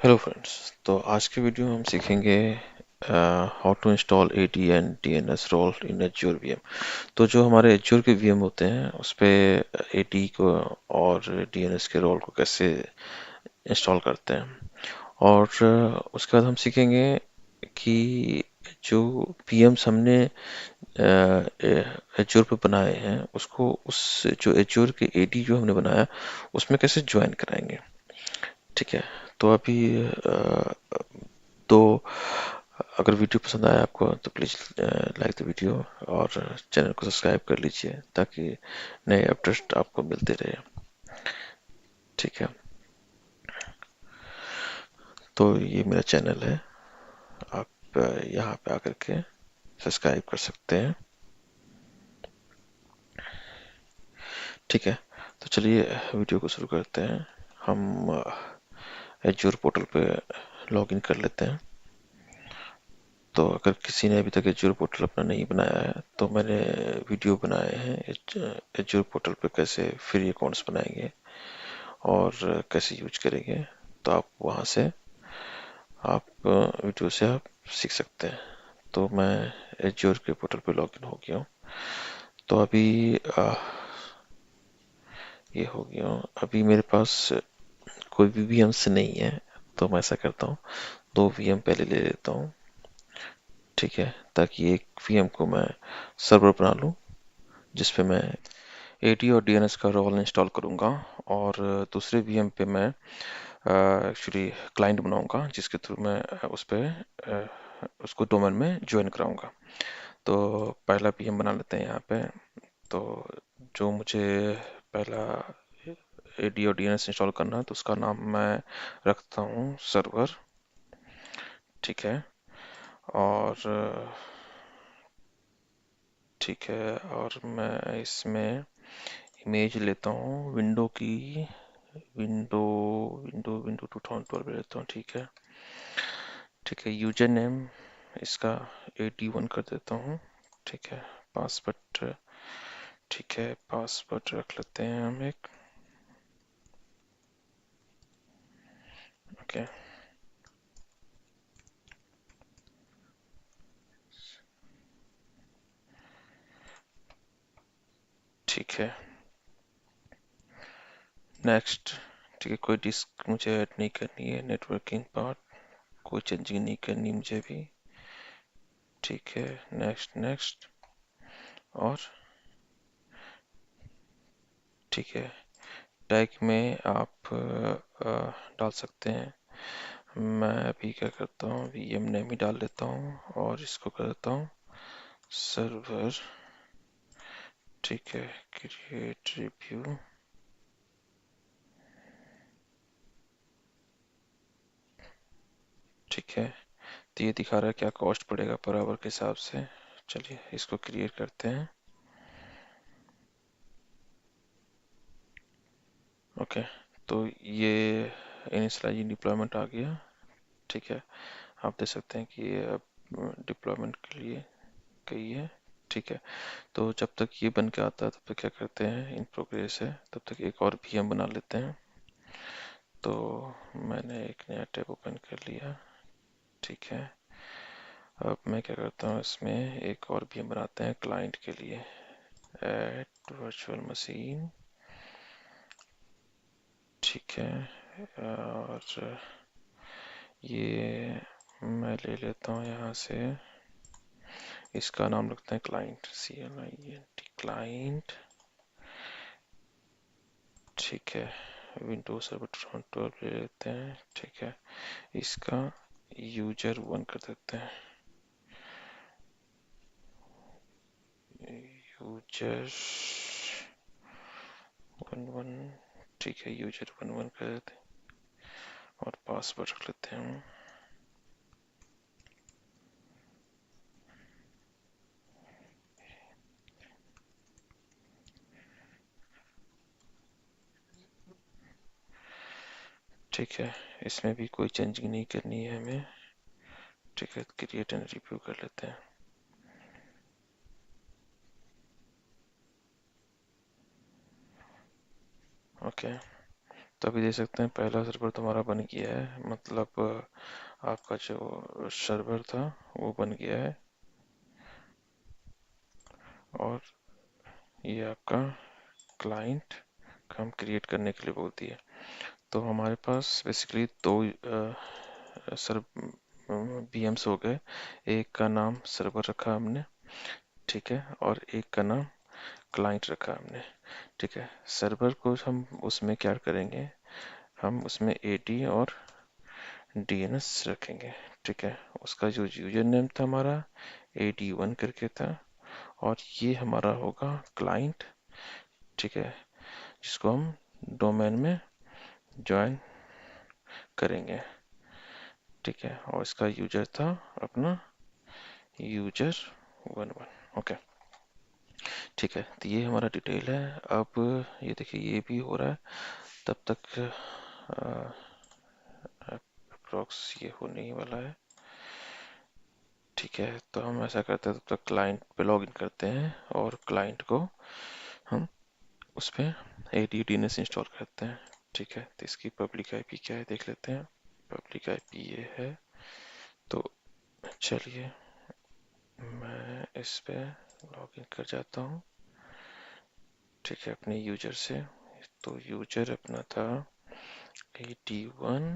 Hello friends. तो आज के वीडियो में हम सीखेंगे how to install AD and DNS role in Azure VM. तो जो हमारे एज्योर के वीएम होते हैं उस पे एटी को और डीएनएस के रोल को कैसे इंस्टॉल करते हैं। और उसके बाद हम सीखेंगे कि जो वीएम्स हमने एज्योर पे बनाए हैं उसको उस जो एज्योर के एटी जो हमने बनाया उसमें कैसे ज्वाइन कराएंगे। ठीक है। तो अभी तो अगर वीडियो पसंद आया आपको तो प्लीज़ लाइक द वीडियो और चैनल को सब्सक्राइब कर लीजिए ताकि नए अपडेट आपको मिलते रहे। ठीक है। तो ये मेरा चैनल है, आप यहाँ पे आकर के सब्सक्राइब कर सकते हैं। ठीक है। तो चलिए वीडियो को शुरू करते हैं। हम एज्योर पोर्टल पे लॉगिन कर लेते हैं। तो अगर किसी ने अभी तक एज्योर पोर्टल अपना नहीं बनाया है तो मैंने वीडियो बनाए हैं एज्योर पोर्टल पे कैसे फ्री अकाउंट्स बनाएंगे और कैसे यूज करेंगे। तो आप वहाँ से आप वीडियो से आप सीख सकते हैं। तो मैं एज्योर के पोर्टल पे लॉगिन हो गया हूँ। तो अभी ये हो गया हूँ। अभी मेरे पास कोई भी वीएम्स नहीं है तो मैं ऐसा करता हूँ, दो वीएम पहले ले लेता हूँ। ठीक है। ताकि एक वीएम को मैं सर्वर बना लूँ जिसपे मैं एटी और डीएनएस का रोल इंस्टॉल करूँगा और दूसरे वीएम पे मैं एक्चुअली क्लाइंट बनाऊँगा जिसके थ्रू मैं उस पे उसको डोमेन में ज्वाइन कराऊँगा। तो पहला वीएम बना लेते हैं यहाँ पे। तो जो मुझे पहला एडी और डीएनएस इंस्टॉल करना है तो उसका नाम मैं रखता हूँ सर्वर। ठीक है। और ठीक है, और मैं इसमें इमेज लेता हूँ विंडो की, विंडो विंडो विंडो 2012 लेता हूँ। ठीक है। ठीक है। यूजर नेम इसका 81 कर देता हूँ। ठीक है। पासवर्ड, ठीक है, पासवर्ड रख लेते हैं हम एक। ओके। ठीक है। नेक्स्ट। ठीक है, कोई डिस्क मुझे ऐड नहीं करनी है, नेटवर्किंग पार्ट कोई चेंजिंग नहीं करनी मुझे भी। ठीक है। Next next. और ठीक है, टैग में आप डाल सकते हैं। मैं अभी क्या करता हूँ, वीएम नेम ही डाल लेता हूँ और इसको कर देता हूँ सर्वर। ठीक है। Create review. ठीक है। तो ये दिखा रहा है क्या कॉस्ट पड़ेगा पर आवर के हिसाब से। चलिए इसको क्रिएट करते हैं। ओके। तो ये इनिशियलाइज डिप्लॉयमेंट आ गया। ठीक है। आप देख सकते हैं कि ये अब डिप्लॉयमेंट के लिए गई है। ठीक है। तो जब तक ये बन के आता है तब तक क्या करते हैं, इन प्रोग्रेस है तब तक एक और वीएम बना लेते हैं। तो मैंने एक नया टैब ओपन कर लिया। ठीक है। अब मैं क्या करता हूँ, इसमें एक और वीएम बनाते हैं क्लाइंट के लिए। Add virtual machine. ठीक है। और ये मैं ले लेता हूँ यहाँ से, इसका नाम रखते हैं क्लाइंट, CLIENT क्लाइंट। ठीक है। विंडोज सर्वर 2012 ले लेते हैं। ठीक है। इसका यूजर 1 कर देते हैं। यूजर 11। ठीक है, यूजर 11 कर देते हैं और पासवर्ड रख लेते हैं। ठीक है। इसमें भी कोई चेंजिंग नहीं करनी है हमें। ठीक है। क्रिएट एंड रिव्यू कर लेते हैं। ओके। तो अभी देख सकते हैं पहला सर्वर तुम्हारा बन गया है, मतलब आपका जो सर्वर था वो बन गया है। और ये आपका क्लाइंट हम क्रिएट करने के लिए बोलती है। तो हमारे पास बेसिकली दो सर VMs हो गए। एक का नाम सर्वर रखा हमने, ठीक है, और एक का नाम क्लाइंट रखा हमने, ठीक है। सर्वर को हम उसमें क्या करेंगे, हम उसमें AD और DNS रखेंगे, ठीक है। उसका जो यूजर नेम था हमारा AD1 करके था, और ये हमारा होगा क्लाइंट, ठीक है, जिसको हम डोमेन में ज्वाइन करेंगे, ठीक है। और इसका यूजर था अपना user11, ओके, ठीक है। तो ये हमारा डिटेल है। अब ये देखिए ये भी हो रहा है, तब तक अप्रोक्स ये होने ही वाला है, ठीक है। तो हम ऐसा करते हैं, तब तक क्लाइंट पे लॉग इन करते हैं और क्लाइंट को हम उस पर AD/DNS इंस्टॉल करते हैं, ठीक है। तो इसकी पब्लिक आईपी क्या है देख लेते हैं। पब्लिक आईपी ये है। तो चलिए मैं इस पे लॉग इन कर जाता हूँ, ठीक है, अपने यूजर से। तो यूजर अपना था AD1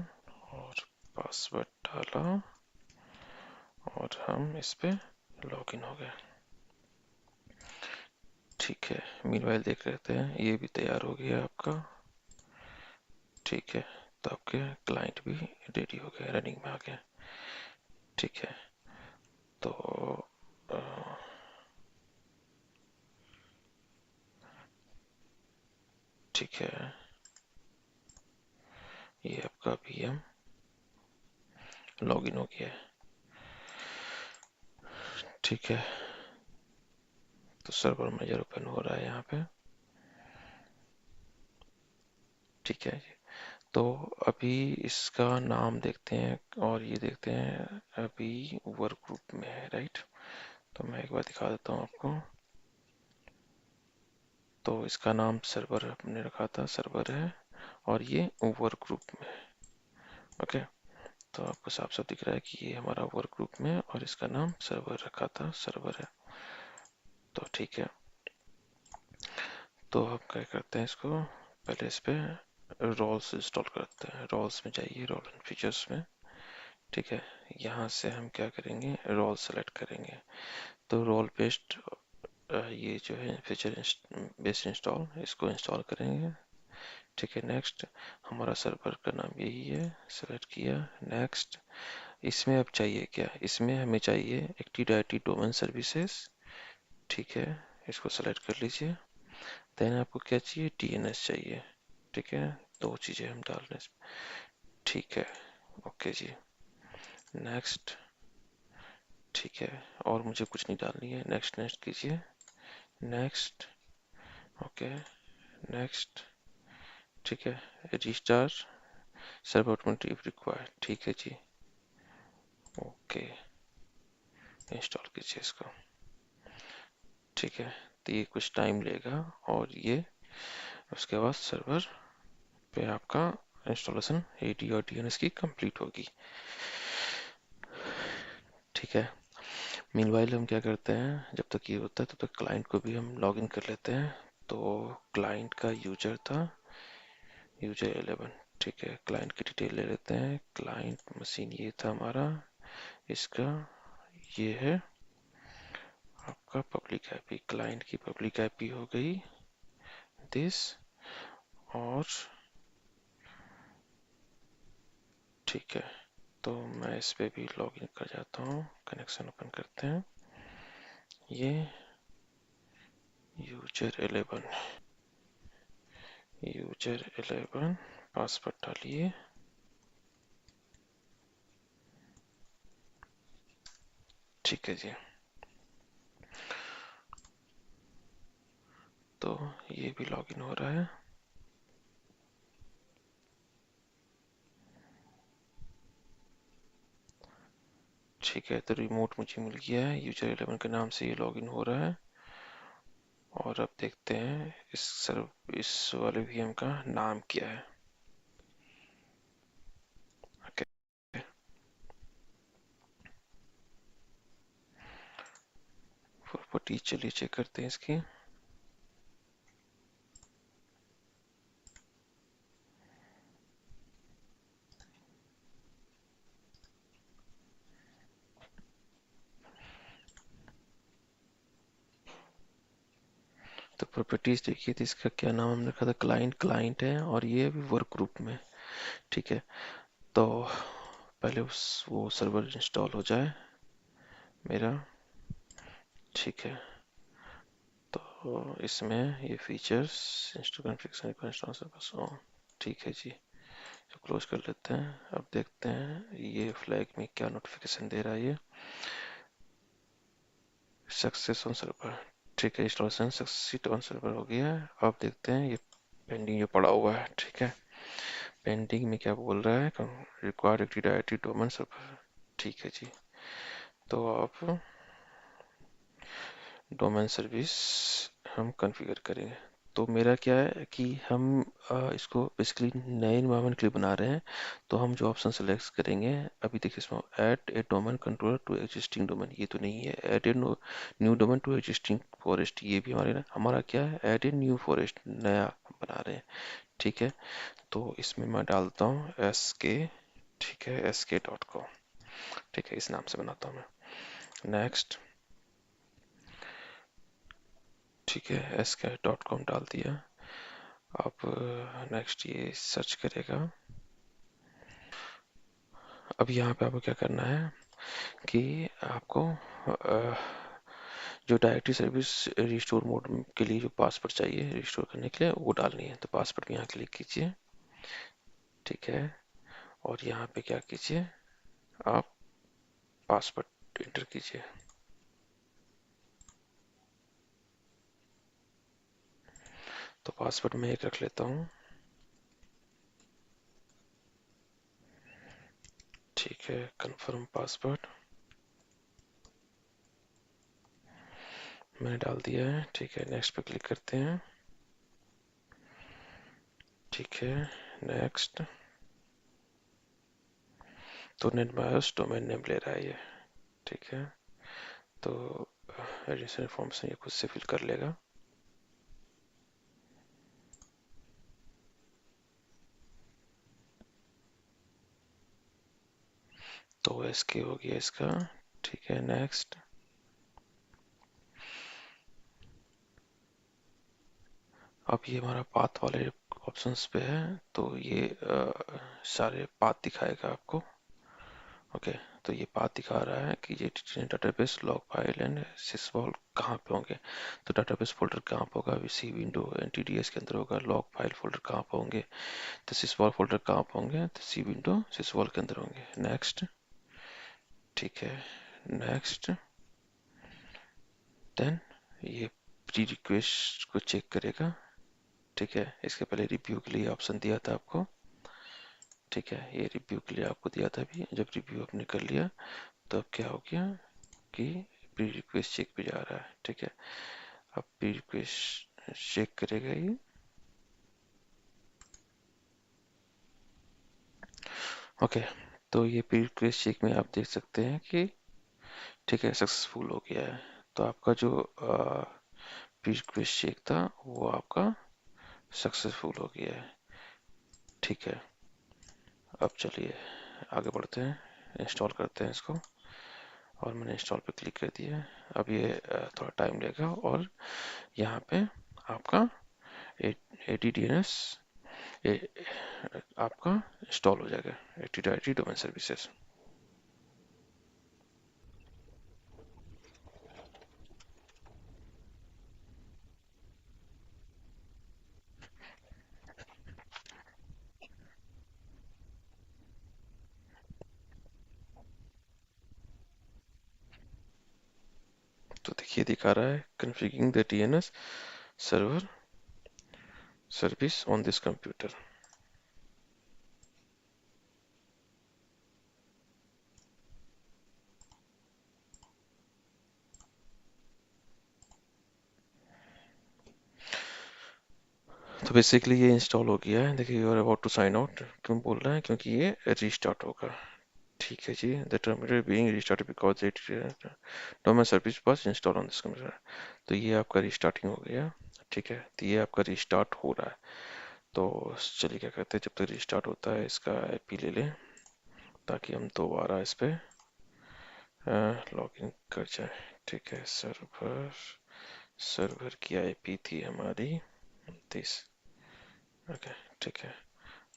और पासवर्ड डाला और हम इस पे लॉग इन हो गए, ठीक है। मीनवाइल देख लेते हैं, ये भी तैयार हो गया आपका, ठीक है। तो आपके क्लाइंट भी रेडी हो गए, रनिंग में आ गए, ठीक है। तो अ, ठीक है, ये आपका VM लॉगिन हो गया है, ठीक है। तो सर्वर मैनेजर ओपन हो रहा है यहाँ पे, ठीक है। तो अभी इसका नाम देखते हैं और ये देखते हैं, अभी वर्क ग्रुप में है, राइट। तो मैं एक बार दिखा देता हूँ आपको। तो इसका नाम सर्वर हमने रखा था, सर्वर है, और ये वर्क ग्रुप में है, ओके। तो आपको साफ साफ दिख रहा है कि ये हमारा वर्क ग्रुप में है और इसका नाम सर्वर रखा था, सर्वर है। तो ठीक है, तो हम क्या करते हैं, इसको पहले इस पे रोल्स इंस्टॉल करते हैं। रोल्स में जाइए, रोल एंड फीचर्स में, ठीक है। यहाँ से हम क्या करेंगे, रोल सेलेक्ट करेंगे। तो रोल बेस्ड ये जो है फीचर बेस्ड इंस्टॉल, इसको इंस्टॉल करेंगे, ठीक है। नेक्स्ट, हमारा सर्वर का नाम यही है, सेलेक्ट किया, नेक्स्ट। इसमें अब चाहिए क्या, इसमें हमें चाहिए एक्टिव डायरेक्टरी डोमेन सर्विसेज, ठीक है। इसको सेलेक्ट कर लीजिए। देन आपको क्या चाहिए, DNS चाहिए, ठीक है। दो चीजें हम डाल रहे हैं, ठीक है, ओके जी। नेक्स्ट, ठीक है। और मुझे कुछ नहीं डालनी है, नेक्स्ट नेक्स्ट कीजिए, नेक्स्ट, ओके, नेक्स्ट, ठीक है। Restart server automatic if required, ठीक है जी, ओके। इंस्टॉल कीजिए इसको, ठीक है। तो ये कुछ टाइम लेगा और ये उसके बाद सर्वर पे आपका इंस्टॉलेशन AD और DNS की कंप्लीट होगी, ठीक है। मीनवाइल हम क्या करते हैं, जब तक ये होता है तब तक क्लाइंट को भी हम लॉग इन कर लेते हैं। तो क्लाइंट का यूजर था user11, ठीक है। क्लाइंट की डिटेल ले लेते हैं। क्लाइंट मशीन ये था हमारा, इसका ये है आपका पब्लिक आईपी, क्लाइंट की पब्लिक आईपी हो गई दिस, और ठीक है। तो मैं इस पे भी लॉग इन कर जाता हूँ, कनेक्शन ओपन करते हैं। ये user11 पासवर्ड डालिए, ठीक है जी। तो ये भी लॉगिन हो रहा है, ठीक है। तो रिमोट मुझे मिल गया है, user11 के नाम से ये लॉगिन हो रहा है। और अब देखते हैं इस वाले VM का नाम क्या है, प्रॉपर्टी चलिए चेक करते हैं इसकी। तो प्रॉपर्टीज देखिए, तो इसका क्या नाम हमने रखा था, क्लाइंट है, और ये अभी वर्क ग्रुप में। ठीक है, तो पहले वो सर्वर इंस्टॉल हो जाए मेरा। ठीक है, तो इसमें ये फीचर्स इंस्टॉल कॉन्फ़िगरेशन। ठीक है जी, तो क्लोज कर लेते हैं। अब देखते हैं ये फ्लैग में क्या नोटिफिकेशन दे रहा है ये। Success on server. ठीक है, इंस्टॉलेशन सक्सेस ऑन सर्वर हो गया है। अब देखते हैं ये पेंडिंग जो पड़ा हुआ है। ठीक है, पेंडिंग में क्या बोल रहा है, required active directory domain server. ठीक है जी, तो आप डोमेन सर्विस हम कॉन्फ़िगर करेंगे। तो मेरा क्या है कि हम इसको बेसिकली नए इन्वायरमेंट के लिए बना रहे हैं। तो हम जो ऑप्शन सेलेक्ट करेंगे, अभी देखिए इसमें add a domain controller to existing domain, ये तो नहीं है। Add a new domain to existing forest, ये भी हमारा क्या है, ऐड ए न्यू फॉरेस्ट, नया हम बना रहे हैं। ठीक है, तो इसमें मैं डालता हूँ SK। ठीक है, SK.com। ठीक है, इस नाम से बनाता हूँ मैं। नेक्स्ट। ठीक है, SK.com डाल दिया। अब नेक्स्ट ये सर्च करेगा। अब यहाँ पे आपको क्या करना है कि आपको जो डायरेक्टरी सर्विस रिस्टोर मोड के लिए जो पासवर्ड चाहिए रिस्टोर करने के लिए, वो डालनी है। तो पासवर्ड में यहाँ क्लिक कीजिए। ठीक है, और यहाँ पे क्या कीजिए, आप पासवर्ड एंटर कीजिए। तो पासवर्ड मैं एक रख लेता हूँ। ठीक है, कंफर्म पासवर्ड मैंने डाल दिया है। ठीक है, नेक्स्ट पे क्लिक करते हैं। ठीक है, नेक्स्ट। तो नेटमायर्स डोमेन नेम ले रहा है ये। ठीक है, तो रजिस्टर फॉर्म से ये खुद से फिल कर लेगा। तो SK हो गया इसका। ठीक है, नेक्स्ट। अब ये हमारा पाथ वाले ऑप्शंस पे है, तो ये सारे पाथ दिखाएगा आपको। ओके, तो ये पाथ दिखा रहा है कि ये डाटाबेस लॉग फाइल एंड सिसवॉल कहाँ पे होंगे। तो डाटाबेस फोल्डर कहाँ पे होगा, सी विंडो NTDS के अंदर होगा। लॉग फाइल फोल्डर कहाँ पे होंगे, तो सिसवॉल फोल्डर कहाँ पे होंगे, तो सी विंडो सिसवॉल के अंदर होंगे। नेक्स्ट। ठीक है, नेक्स्ट। देन ये प्री रिक्वेस्ट को चेक करेगा। ठीक है, इसके पहले रिव्यू के लिए ऑप्शन दिया था आपको। ठीक है, ये रिव्यू के लिए आपको दिया था अभी। जब रिव्यू आपने कर लिया तो अब क्या हो गया कि प्री रिक्वेस्ट चेक पे जा रहा है। ठीक है, अब प्री रिक्वेस्ट चेक करेगा ये। ओके, तो ये प्री रिक्वेस्ट चेक में आप देख सकते हैं कि ठीक है, सक्सेसफुल हो गया है। तो आपका जो प्री रिक्वेस्ट चेक था वो आपका सक्सेसफुल हो गया है। ठीक है, अब चलिए आगे बढ़ते हैं, इंस्टॉल करते हैं इसको। और मैंने इंस्टॉल पे क्लिक कर दिया। अब ये थोड़ा टाइम लेगा, और यहाँ पे आपका ADDNS आपका इंस्टॉल हो जाएगा, एक्टिव डायरेक्टरी डोमेन सर्विसेज। तो देखिए दिखा रहा है configuring the DNS server service on this computer. तो बेसिकली ये इंस्टॉल हो गया है। देखिए, you are about to sign out क्यों बोल रहा है, क्योंकि ये रीस्टार्ट होगा। ठीक है जी, the terminal being restarted because it domain service was install on this computer. तो ये आपका रिस्टार्टिंग हो गया। ठीक है, तो ये आपका रिस्टार्ट हो रहा है। तो चलिए क्या करते हैं, जब तक रिस्टार्ट होता है इसका आईपी ले लें ताकि हम दोबारा इस पे लॉगिन कर जाए। ठीक है, सर्वर सर्वर की आईपी थी हमारी 30। ओके, ठीक है,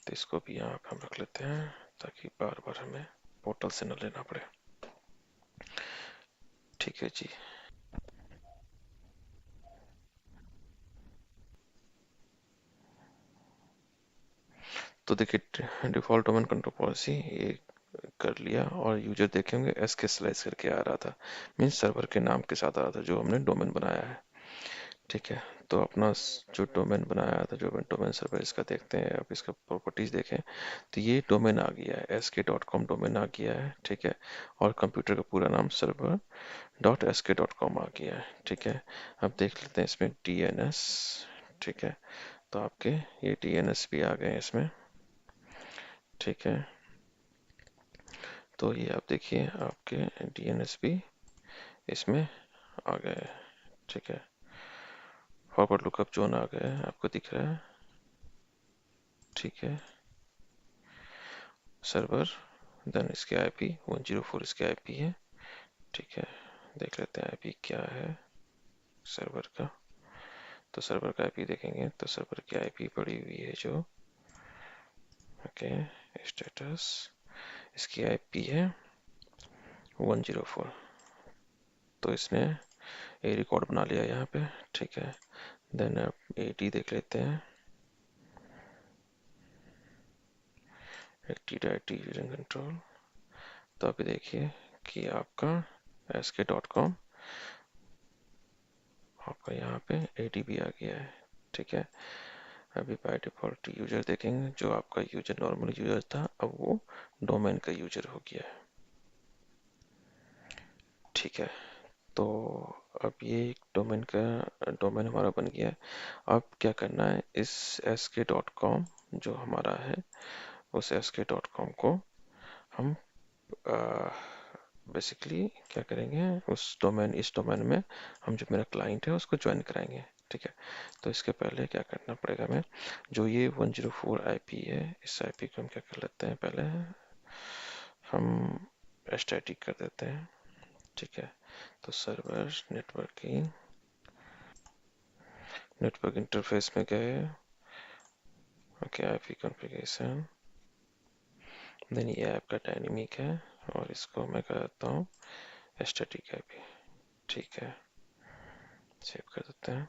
तो इसको भी यहाँ पे हम रख लेते हैं ताकि बार बार हमें पोर्टल से न लेना पड़े। ठीक है जी। तो देखिए, डिफॉल्ट डोमेन कंट्रोल पॉलिसी ये कर लिया और यूजर देखेंगे एस के स्लाइस करके आ रहा था, मीन्स सर्वर के नाम के साथ आ रहा था जो हमने डोमेन बनाया है। ठीक है, तो अपना जो डोमेन बनाया था, जो डोमेन सर्वर, इसका देखते हैं। अब इसका प्रॉपर्टीज देखें तो ये डोमेन आ गया है, sk.com डोमेन आ गया है। ठीक है, और कंप्यूटर का पूरा नाम server.sk.com आ गया है। ठीक है, अब देख लेते हैं इसमें DNS। ठीक है, तो आपके ये DNS भी आ गए हैं इसमें। ठीक है, तो ये आप देखिए आपके DNS भी इसमें आ गए। ठीक है, फॉरवर्ड लुकअप जोन आ गया है, आपको दिख रहा है। ठीक है, सर्वर, देन इसके आईपी 104 इसके आईपी है। ठीक है, देख लेते हैं आईपी क्या है सर्वर का। तो सर्वर का आईपी देखेंगे तो सर्वर की आईपी पड़ी हुई है जो, ओके, स्टेटस, इसकी आईपी है 104। तो इसने ए रिकॉर्ड बना लिया यहाँ पे। ठीक है, देन आप एटी देख लेते हैं, 80 यूजर कंट्रोल। तो अभी देखिए कि आपका sk.com आपका यहाँ पे 80 भी आ गया है। ठीक है, अभी बाय डिफॉल्ट यूजर देखेंगे, जो आपका यूजर नॉर्मल यूजर था अब वो डोमेन का यूजर हो गया है। ठीक है, तो अब ये एक डोमेन का डोमेन हमारा बन गया है। अब क्या करना है, इस sk.com जो हमारा है उस sk.com को हम बेसिकली क्या करेंगे, उस डोमेन इस डोमेन में हम जो मेरा क्लाइंट है उसको ज्वाइन कराएंगे। ठीक है, तो इसके पहले क्या करना पड़ेगा, हमें जो ये 104 आईपी है, इस आईपी को हम क्या कर लेते हैं, पहले हम स्टैटिक कर देते हैं। ठीक है, तो सर्वर नेटवर्किंग, नेटवर्क इंटरफेस में गए। ओके, आईपी कॉन्फ़िगरेशन, देन ये ऐप का डायनेमिक है और इसको मैं कहता हूँ स्टैटिक आईपी। ठीक है, सेव कर देते हैं।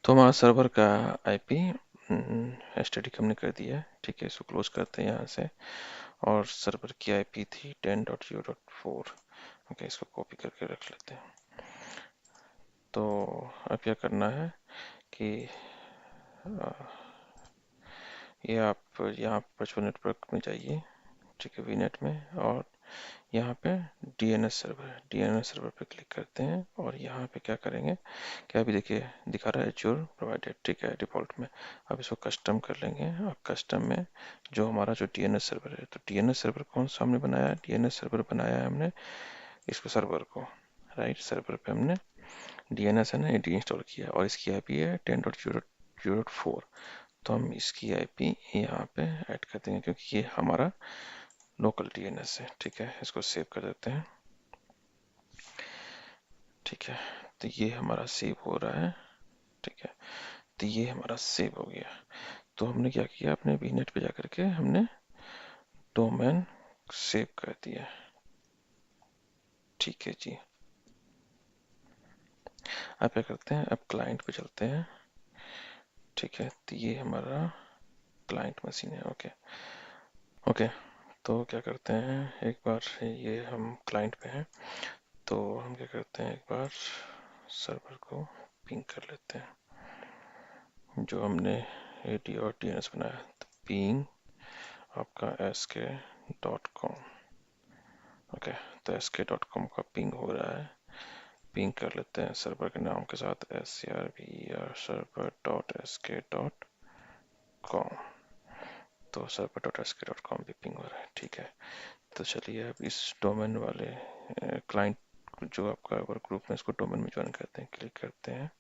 तो हमारा सर्वर का आईपी स्टैटिक हमने कर दिया है। ठीक है, इसको क्लोज करते हैं यहाँ से। और सर्वर की आईपी थी 10.0.4। ओके, इसको कॉपी करके रख लेते हैं। तो अब क्या करना है कि ये आप यहाँ पर जो नेटवर्क में जाइए, ठीक है, वीनेट में, और यहाँ पे डीएनएस सर्वर पे क्लिक करते हैं और यहाँ पे क्या करेंगे, क्या अभी देखिए दिखा रहा है एज्योर प्रोवाइडेड। ठीक है, डिफॉल्ट में। अब इसको कस्टम कर लेंगे और कस्टम में जो हमारा जो डीएनएस सर्वर है, तो डीएनएस सर्वर कौन सा हमने बनाया है, डीएनएस सर्वर बनाया है हमने इसको सर्वर को, राइट, सर्वर पे हमने डीएनएस है ना ये डी इंस्टॉल किया और इसकी आईपी है 10.0.4। तो हम इसकी आईपी यहाँ पे ऐड कर देंगे क्योंकि ये हमारा लोकल डीएनएस है। ठीक है, इसको सेव कर देते हैं। ठीक है, तो ये हमारा सेव हो रहा है। ठीक है, तो ये हमारा सेव हो गया। तो हमने क्या किया, अपने वीनेट पे जाकर के हमने डोमेन सेव कर दिया। ठीक है जी, अब क्या करते हैं, अब क्लाइंट पे चलते हैं। ठीक है, तो ये हमारा क्लाइंट मशीन है। ओके ओके, तो क्या करते हैं, एक बार ये हम क्लाइंट पे हैं तो हम क्या करते हैं, एक बार सर्वर को पिंग कर लेते हैं जो हमने एटी और टीएनएस बनाया। तो पिंग आपका sk.com। ओके, तो sk.com का पिंग हो रहा है। पिंग कर लेते हैं सर्वर के नाम के साथ server server.sk.com। तो server.sk.com भी पिंग हो रहा है। ठीक है, तो चलिए अब इस डोमेन वाले क्लाइंट जो आपका वर्क ग्रुप में, इसको डोमेन में ज्वाइन करते हैं। क्लिक करते हैं।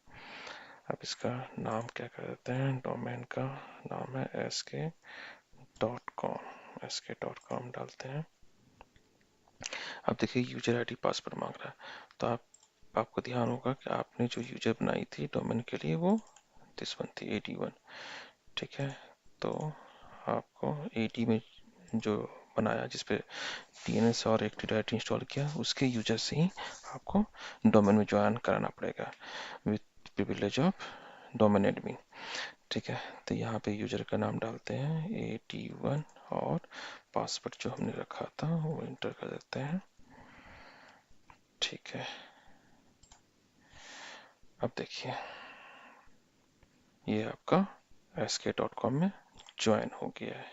अब इसका नाम क्या कर देते हैं, डोमेन का नाम है sk.com डालते हैं। अब देखिए यूजर आईडी पासवर्ड मांग रहा है, तो आपको ध्यान होगा कि आपने जो यूजर बनाई थी डोमेन के लिए वो दिस वन थी 81। ठीक है, तो आपको 80 में जो बनाया जिसपे DNS और एक्टिव डायरेक्टरी इंस्टॉल किया, उसके यूजर से ही आपको डोमेन में ज्वाइन कराना पड़ेगा with privilege of domain admin. ठीक है, तो यहाँ पे यूजर का नाम डालते हैं 81 और पासवर्ड जो हमने रखा था वो इंटर कर देते हैं। ठीक है, अब देखिए ये आपका sk.com में ज्वाइन हो गया है।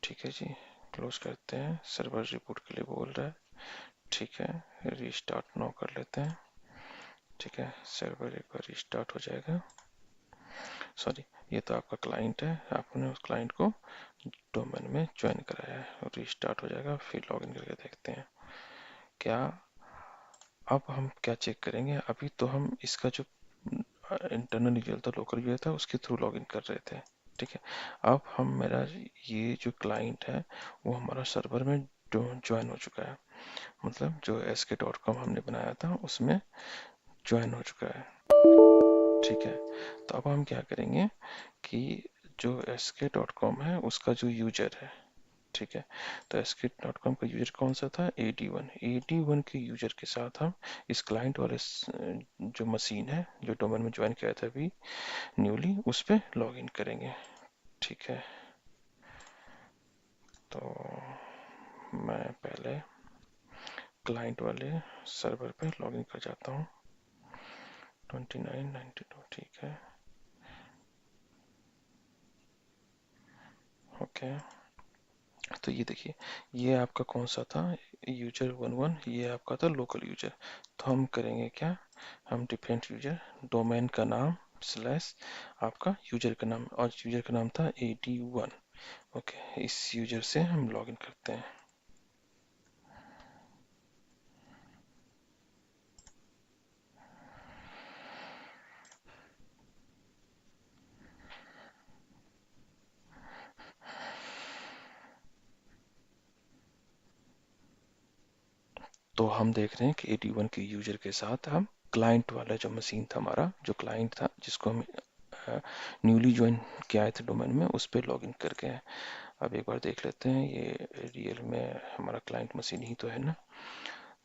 ठीक है जी, क्लोज करते हैं। सर्वर रिबूट के लिए बोल रहा है। ठीक है, रीस्टार्ट नो कर लेते हैं। ठीक है, सर्वर एक बार रीस्टार्ट हो जाएगा। सॉरी, ये तो आपका क्लाइंट है, आपने उस क्लाइंट को डोमेन में ज्वाइन कराया है। रीस्टार्ट हो जाएगा, फिर लॉगिन करके देखते हैं क्या। अब हम क्या चेक करेंगे, अभी तो हम इसका जो इंटरनल यूजर था, लोकल यूजर था, उसके थ्रू लॉगिन कर रहे थे। ठीक है, अब हम मेरा ये जो क्लाइंट है वो हमारा सर्वर में ज्वाइन हो चुका है, मतलब जो sk.com हमने बनाया था उसमें ज्वाइन हो चुका है। ठीक है, तो अब हम क्या करेंगे कि जो sk.com है उसका जो यूजर है, ठीक है, तो sk.com का यूजर कौन सा था, 81 के यूजर के साथ हम इस क्लाइंट वाले जो मशीन है जो डोमेन में ज्वाइन किया था अभी न्यूली, उस पे लॉगिन करेंगे। ठीक है, तो मैं पहले क्लाइंट वाले सर्वर पे लॉगिन कर जाता हूँ। 2992, ठीक है, ओके। तो ये देखिए, ये आपका कौन सा था, यूजर 11, ये आपका था लोकल यूजर। तो हम करेंगे क्या, हम डिफरेंट यूजर, डोमेन का नाम स्लैश आपका यूजर का नाम, और यूजर का नाम था 81। ओके, इस यूजर से हम लॉगिन करते हैं। तो हम देख रहे हैं कि 81 के यूजर के साथ हम क्लाइंट वाला जो मशीन था हमारा, जो क्लाइंट था जिसको हम न्यूली ज्वाइन किया आए थे डोमेन में, उस पर लॉगिन करके हैं। अब एक बार देख लेते हैं ये रियल में हमारा क्लाइंट मशीन ही तो है ना।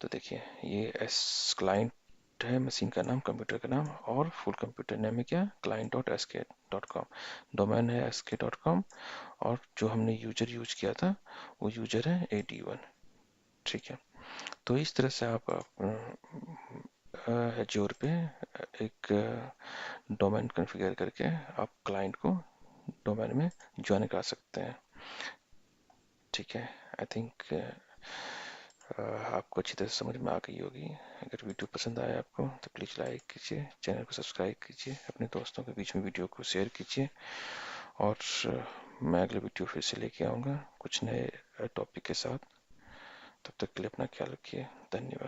तो देखिए ये एस क्लाइंट है, मशीन का नाम, कंप्यूटर का नाम, और फुल कंप्यूटर नेम है क्या, client.sk.com, डोमेन है sk.com, और जो हमने यूजर यूज किया था वो यूजर है 81। ठीक है, तो इस तरह से आप एज्योर पे एक डोमेन कॉन्फ़िगर करके आप क्लाइंट को डोमेन में ज्वाइन करा सकते हैं। ठीक है, आई थिंक आपको अच्छी तरह समझ में आ गई होगी। अगर वीडियो पसंद आए आपको तो प्लीज़ लाइक कीजिए, चैनल को सब्सक्राइब कीजिए, अपने दोस्तों के बीच में वीडियो को शेयर कीजिए, और मैं अगले वीडियो फिर से लेके आऊँगा कुछ नए टॉपिक के साथ। तब तक के लिए अपना ख्याल रखिए। धन्यवाद।